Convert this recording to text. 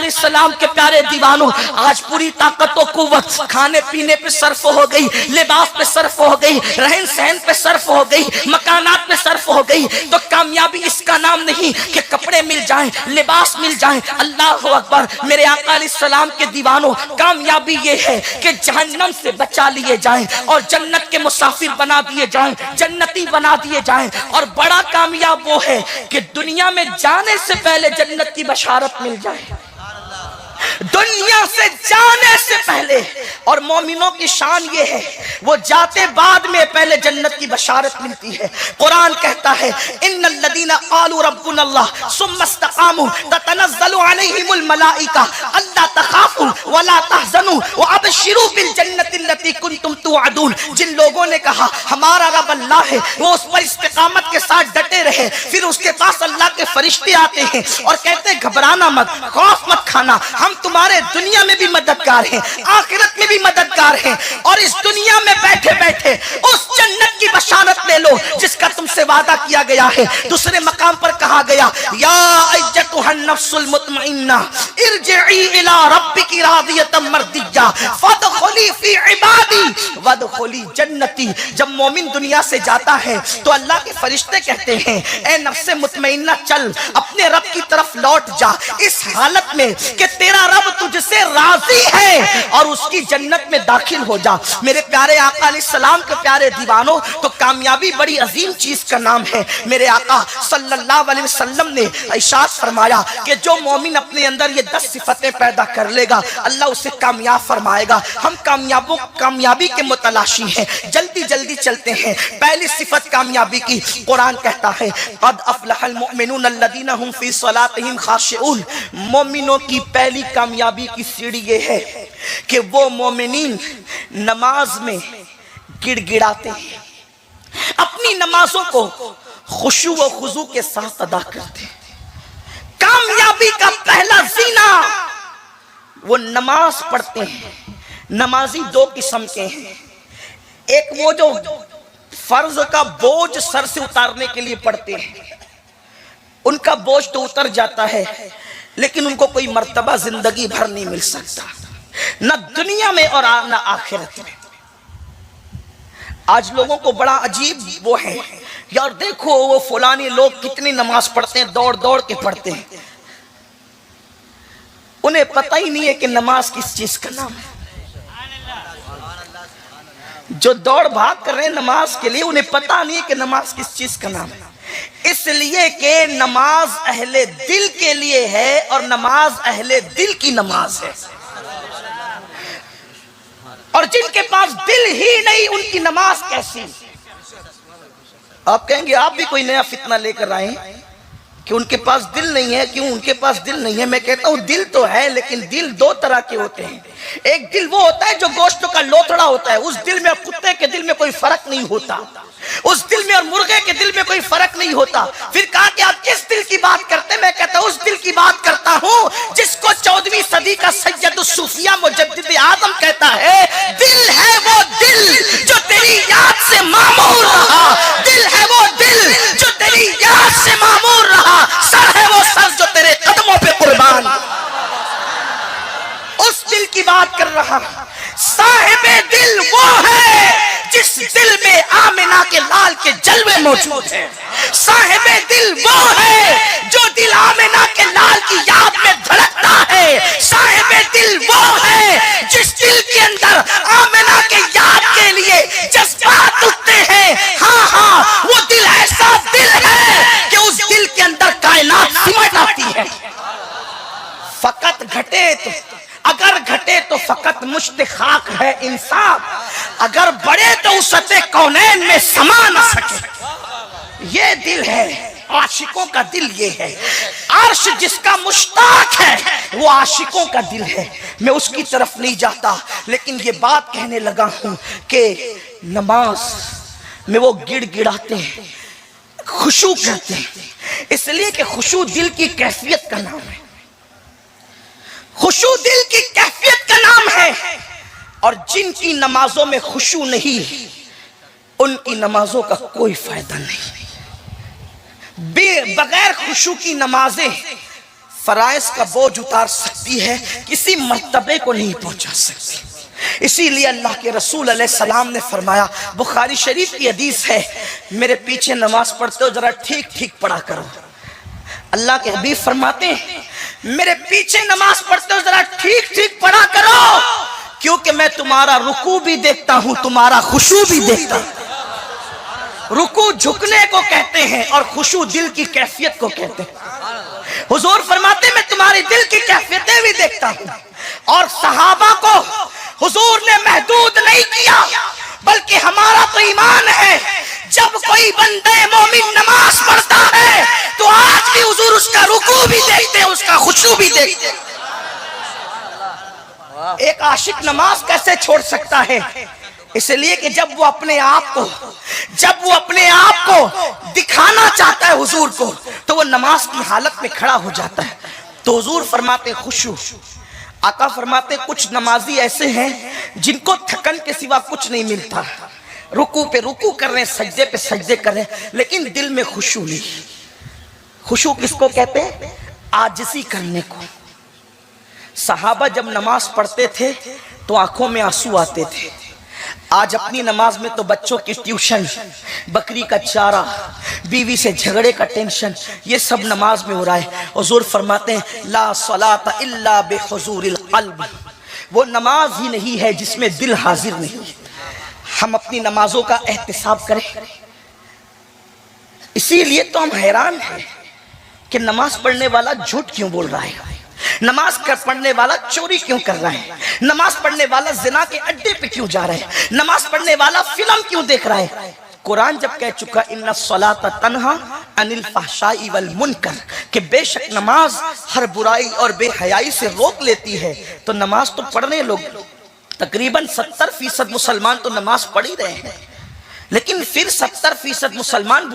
علیہ السلام کے پیارے دیوانوں، آج پوری طاقت و قوت کھانے پینے پہ صرف ہو گئی، لباس پہ صرف ہو گئی، رہن سہن پہ صرف ہو گئی، مکانات پہ صرف ہو گئی، تو کامیابی اس کا نام نہیں کہ کپڑے مل جائیں، لباس مل جائیں۔ اللہ اکبر، میرے آقا علیہ السلام کے دیوانوں، کامیابی یہ ہے کہ جہنم سے بچا لیے جائیں اور جنت کے مسافر بنا دیے جائیں، جنتی بنا دیے جائیں۔ اور بڑا کامیاب وہ ہے کہ دنیا میں جانے سے پہلے جنت کی بشارت مل جائے، دنیا سے جانے سے پہلے۔ اور مومنوں کی شان یہ ہے، وہ جاتے بعد میں پہلے جنت کی بشارت ملتی ہے۔ قرآن کہتا ہے ان الذین قالوا ربنا اللہ ثم استقاموا تتنزل علیہم الملائکہ الا تخافوا ولا تحزنوا وابشروا بالجنۃ التي کنتم توعدون۔ جن لوگوں نے کہا ہمارا رب اللہ ہے، وہ اس پر استقامت کے ساتھ ڈٹے رہے، پھر اس کے پاس اللہ کے فرشتے آتے ہیں اور کہتے ہیں گھبرانا مت، خوف مت کھانا، ہم تمہارے دنیا میں بھی مددگار ہیں، آخرت میں بھی مددگار ہیں، اور اس دنیا میں بیٹھے بیٹھے اس جنت کی بشارت لے لو جس کا تم سے وعدہ کیا گیا ہے۔ دوسرے مقام پر کہا گیا یا ایتھا النفس المطمئنہ ارجعی الی ربک راضیۃ مرضیہ فادخلی فی عبادی وادخلی جنتی۔ جب مومن دنیا سے جاتا ہے تو اللہ کے فرشتے کہتے ہیں اے نفس مطمئنہ چل اپنے رب کی طرف لوٹ جا، اس حالت میں کہ تیرا رب تجھ سے راضی ہے، اور اس کی جنت میں داخل ہو جا۔ میرے پیارے آقا علیہ السلام کے پیارے دیوانوں، تو کامیابی بڑی عظیم چیز کا نام ہے۔ میرے آقا صلی اللہ علیہ وسلم نے ارشاد فرمایا کہ جو مومن اپنے اندر یہ 10 صفتیں پیدا کر لے گا اللہ اسے کامیاب فرمائے گا۔ ہم کامیابی کے متلاشی ہیں، جلدی جلدی چلتے ہیں۔ پہلی صفت کامیابی کی، قرآن کہتا ہے قد افلح المؤمنون الذین هم فی صلاتهم خاشعون۔ مومنوں کی پہلی کامیابی کی سیڑھی یہ ہے کہ وہ مومنین نماز میں گڑ گڑاتے ہیں، اپنی نمازوں کو خشوع و خضوع کے ساتھ ادا کرتے ہیں۔ کامیابی کا پہلا زینہ وہ نماز پڑھتے ہیں۔ نمازی 2 قسم کے ہیں، ایک وہ جو فرض کا بوجھ سر سے اتارنے کے لیے پڑھتے ہیں، ان کا بوجھ تو اتر جاتا ہے لیکن ان کو کوئی مرتبہ زندگی بھر نہیں مل سکتا، نہ دنیا میں اور نہ آخرت میں۔ آج لوگوں کو بڑا عجیب وہ ہے، یار دیکھو وہ فلانی لوگ کتنی نماز پڑھتے ہیں، دوڑ دوڑ کے پڑھتے ہیں، انہیں پتہ ہی نہیں ہے کہ نماز کس چیز کا نام ہے۔ جو دوڑ بھاگ کر رہے ہیں نماز کے لیے، انہیں پتہ نہیں ہے کہ نماز کس چیز کا نام ہے، اس لیے کہ نماز اہل دل کے لیے ہے اور نماز اہل دل کی نماز ہے، اور جن کے پاس دل ہی نہیں ان کی نماز کیسی؟ آپ کہیں گے آپ بھی کوئی نیا فتنہ لے کر آئے کہ ان کے پاس دل نہیں ہے۔ کیوں ان کے پاس دل نہیں ہے؟ میں کہتا ہوں دل تو ہے، لیکن دل 2 طرح کے ہوتے ہیں۔ ایک دل وہ ہوتا ہے جو گوشت کا لوتھڑا ہوتا ہے، اس دل میں اور کتے کے دل میں کوئی فرق نہیں ہوتا، اس دل میں اور مرغے کے دل میں کوئی فرق نہیں ہوتا۔ پھر کہا کہ آپ کس دل کی بات کرتے ہیں؟ میں کہتا ہوں اس دل کی بات کرتا ہوں جس کو 14ویں صدی کا سید الصوفیہ مجدد اعظم کہتا ہے دل ہے وہ دل جو تیری یاد سے معمور رہا، دل ہے وہ دل جو تیری یاد سے معمور رہا، سر ہے وہ سر جو تیرے قدموں پہ قربان۔ اس دل کی بات کر رہا۔ صاحب دل وہ ہے جس دل میں آمنہ کے لال کے جلوے موجود ہیں، صاحب دل وہ ہے جو دل آمنہ کے لال کی یاد میں دھڑکتا ہے، صاحب دل وہ ہے جس دل کے اندر آمنہ کے یاد کے لیے جذبات اٹھتے ہیں۔ ہاں ہاں، وہ دل ایسا دل ہے کہ اس دل کے اندر کائنات سمٹ آتی ہے۔ فقط گھٹے تو اگر گھٹے تو فقط مشت خاک ہے انصاف، اگر بڑے تو وسعت کونین میں سما نہ سکے۔ یہ دل ہے، عاشقوں کا دل یہ ہے۔ عرش جس کا مشتاق ہے وہ عاشقوں کا دل ہے۔ میں اس کی طرف نہیں جاتا، لیکن یہ بات کہنے لگا ہوں کہ نماز میں وہ گڑ گڑاتے ہیں، خشوع کرتے ہیں، اس لیے کہ خشوع دل کی کیفیت کا نام ہے، خشوع دل کی کیفیت کا نام ہے۔ اور جن کی نمازوں میں خشوع نہیں ان کی نمازوں کا کوئی فائدہ نہیں۔ بغیر خشوع کی نمازیں فرائض کا بوجھ اتار سکتی ہے، کسی مرتبے کو نہیں پہنچا سکتی۔ اسی لیے اللہ کے رسول علیہ السلام نے فرمایا، بخاری شریف کی حدیث ہے، میرے پیچھے نماز پڑھتے ہو ذرا ٹھیک ٹھیک پڑھا کرو۔ اللہ کے حبیب فرماتے ہیں میرے پیچھے نماز پڑھتے ہو ذرا ٹھیک ٹھیک پڑھا کرو، کیونکہ میں تمہارا رکوع بھی دیکھتا ہوں، تمہارا خشوع بھی دیکھتا ہوں۔ رکوع جھکنے کو کہتے ہیں اور خشوع دل کی کیفیت کو کہتے ہیں۔ حضور فرماتے ہیں میں تمہاری دل کی کیفیتیں بھی دیکھتا ہوں۔ اور صحابہ کو حضور نے محدود نہیں کیا، بلکہ ہمارا تو ایمان ہے جب کوئی بندے مومن نماز پڑھتا ہے تو آج بھی حضور اس کا رکوع بھی دیکھتے ہیں، اس کا خشوع بھی دیکھتے ہیں۔ ایک عاشق نماز کیسے چھوڑ سکتا ہے؟ اس لیے کہ جب وہ اپنے آپ کو دکھانا چاہتا ہے حضور کو تو وہ نماز کی حالت میں کھڑا ہو جاتا ہے۔ تو حضور فرماتے خشوع، آقا فرماتے کچھ نمازی ایسے ہیں جن کو تھکن کے سوا کچھ نہیں ملتا، رکوع پہ رکوع کر رہے ہیں، سجدے پہ سجدے کر رہے ہیں، لیکن دل میں خشوع نہیں۔ خشوع کس کو کہتے ہیں؟ عاجزی کرنے کو۔ صحابہ جب نماز پڑھتے تھے تو آنکھوں میں آنسو آتے تھے۔ آج اپنی نماز میں تو بچوں کی ٹیوشن، بکری کا چارہ، بیوی سے جھگڑے کا ٹینشن، یہ سب نماز میں ہو رہا ہے۔ حضور فرماتے ہیں لا صلاۃ الا بحضور القلب، وہ نماز ہی نہیں ہے جس میں دل حاضر نہیں۔ ہم اپنی نمازوں کا احتساب کریں۔ اسی لیے تو ہم حیران ہیں کہ نماز پڑھنے والا جھوٹ کیوں بول رہا ہے، نماز پڑھنے والا چوری کیوں کر رہا ہے، نماز پڑھنے والا زنا کے اڈے پہ کیوں جا رہا ہے، نماز پڑھنے والا فلم کیوں دیکھ رہا ہے۔ قرآن جب کہہ چکا ان الصلاۃ تنہا عن الفحشاء والمنکر، کہ بے شک نماز ہر برائی اور بے حیائی سے روک لیتی ہے، تو نماز تو پڑھنے لوگ تقریباً 70% مسلمان تو نماز پڑھ ہی رہے ہیں، لیکن پھر 70% مسلمان